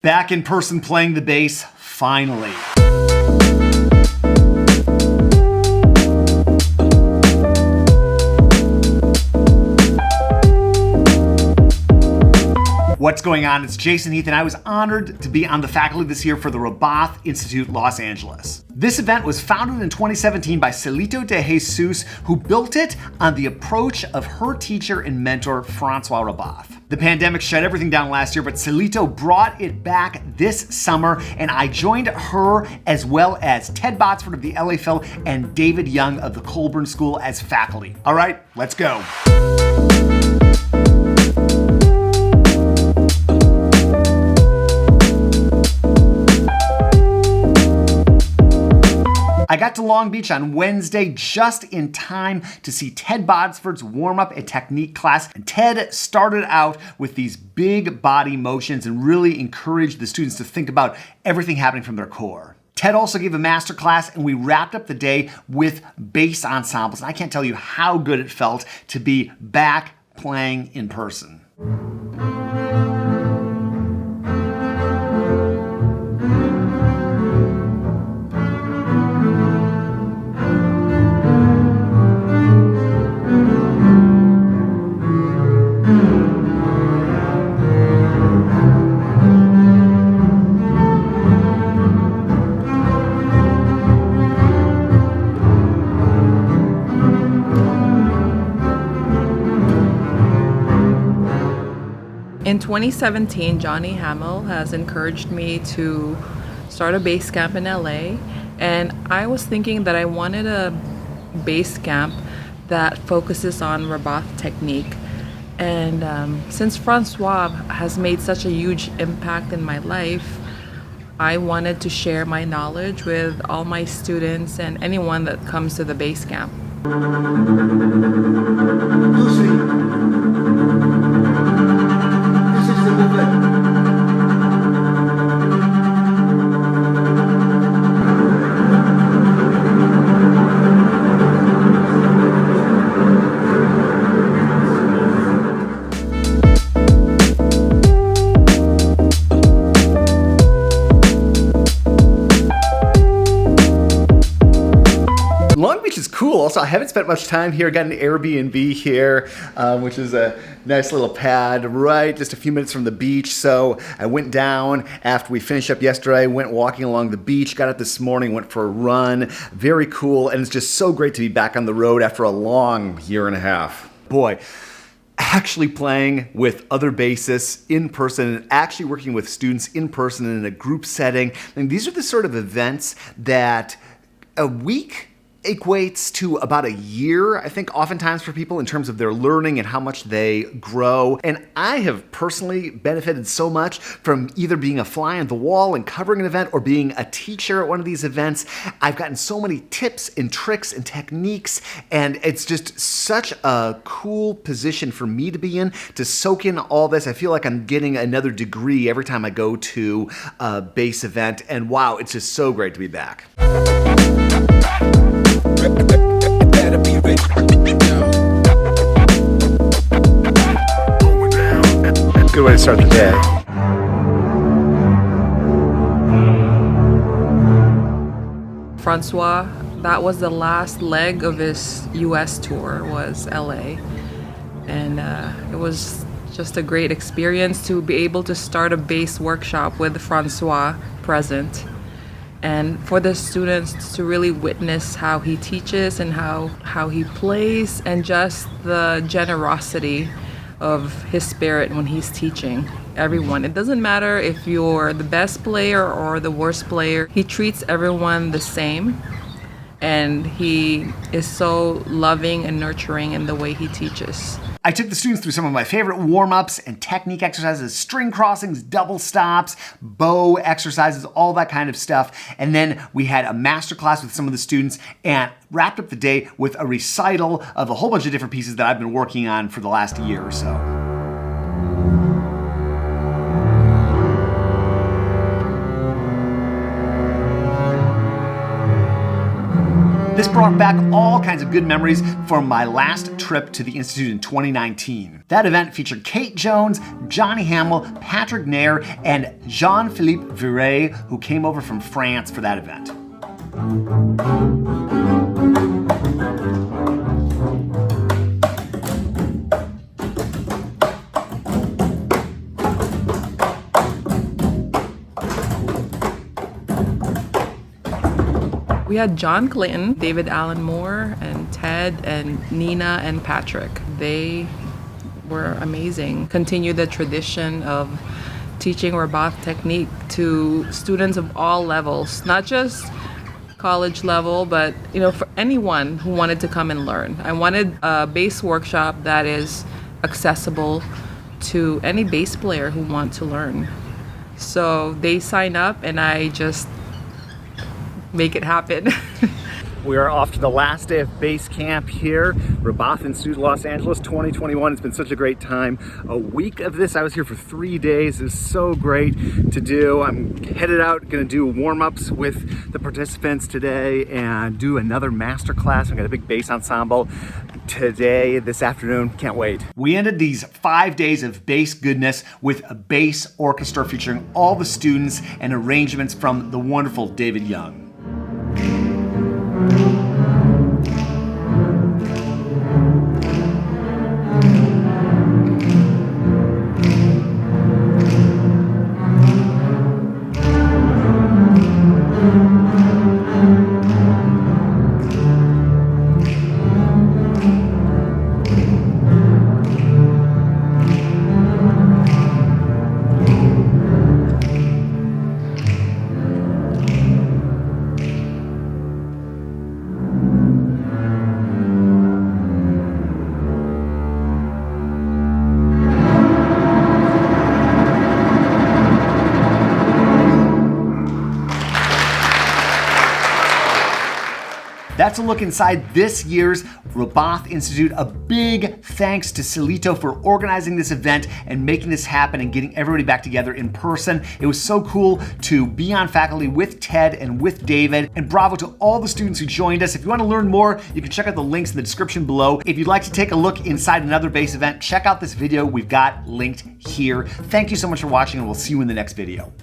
Back in person playing the bass, finally. What's going on? It's Jason Heath, and I was honored to be on the faculty this year for the Rabbath Institute, Los Angeles. This event was founded in 2017 by Celito de Jesus, who built it on the approach of her teacher and mentor, Francois Rabbath. The pandemic shut everything down last year, but Celito brought it back this summer, and I joined her as well as Ted Botsford of the LA Phil and David Young of the Colburn School as faculty. All right, let's go. I got to Long Beach on Wednesday just in time to see Ted Botsford's warm-up and technique class. And Ted started out with these big body motions and really encouraged the students to think about everything happening from their core. Ted also gave a master class, and we wrapped up the day with bass ensembles. And I can't tell you how good it felt to be back playing in person. In 2017, Johnny Hamill has encouraged me to start a bass camp in LA, and I was thinking that I wanted a bass camp that focuses on Rabbath technique. And since Francois has made such a huge impact in my life, I wanted to share my knowledge with all my students and anyone that comes to the bass camp. Long Beach is cool. Also, I haven't spent much time here. Got an Airbnb here, which is a nice little pad, right just a few minutes from the beach. So I went down after we finished up yesterday, went walking along the beach, got up this morning, went for a run. Very cool, and it's just so great to be back on the road after a long year and a half. Boy, actually playing with other bassists in person and actually working with students in person in a group setting. And these are the sort of events that a week equates to about a year, I think, oftentimes for people in terms of their learning and how much they grow. And I have personally benefited so much from either being a fly on the wall and covering an event or being a teacher at one of these events. I've gotten so many tips and tricks and techniques, and it's just such a cool position for me to be in, to soak in all this. I feel like I'm getting another degree every time I go to a bass event, and wow, it's just so great to be back. Good way to start the day. Francois, that was the last leg of his US tour, was LA. And it was just a great experience to be able to start a bass workshop with Francois present. And for the students to really witness how he teaches and how he plays, and just the generosity of his spirit when he's teaching everyone. It doesn't matter if you're the best player or the worst player. He treats everyone the same, and he is so loving and nurturing in the way he teaches. I took the students through some of my favorite warm-ups and technique exercises, string crossings, double stops, bow exercises, all that kind of stuff. And then we had a master class with some of the students and wrapped up the day with a recital of a whole bunch of different pieces that I've been working on for the last year or so. This brought back all kinds of good memories from my last trip to the Institute in 2019. That event featured Kate Jones, Johnny Hamill, Patrick Nair, and Jean-Philippe Viret, who came over from France for that event. We had John Clinton, David Allen Moore, and Ted, and Nina, and Patrick. They were amazing. Continue the tradition of teaching Rabbath technique to students of all levels, not just college level, but for anyone who wanted to come and learn. I wanted a bass workshop that is accessible to any bass player who wants to learn. So they sign up, and I just make it happen. We are off to the last day of base camp here, Rabbath Institute, Los Angeles 2021. It's been such a great time. A week of this, I was here for 3 days. It was so great to do. I'm headed out, gonna do warm-ups with the participants today and do another master class. I've got a big bass ensemble today, this afternoon. Can't wait. We ended these 5 days of bass goodness with a bass orchestra featuring all the students and arrangements from the wonderful David Young. That's a look inside this year's Rabbath Institute. A big thanks to Silito for organizing this event and making this happen and getting everybody back together in person. It was so cool to be on faculty with Ted and with David, and bravo to all the students who joined us. If you want to learn more, you can check out the links in the description below. If you'd like to take a look inside another bass event, check out this video we've got linked here. Thank you so much for watching, and we'll see you in the next video.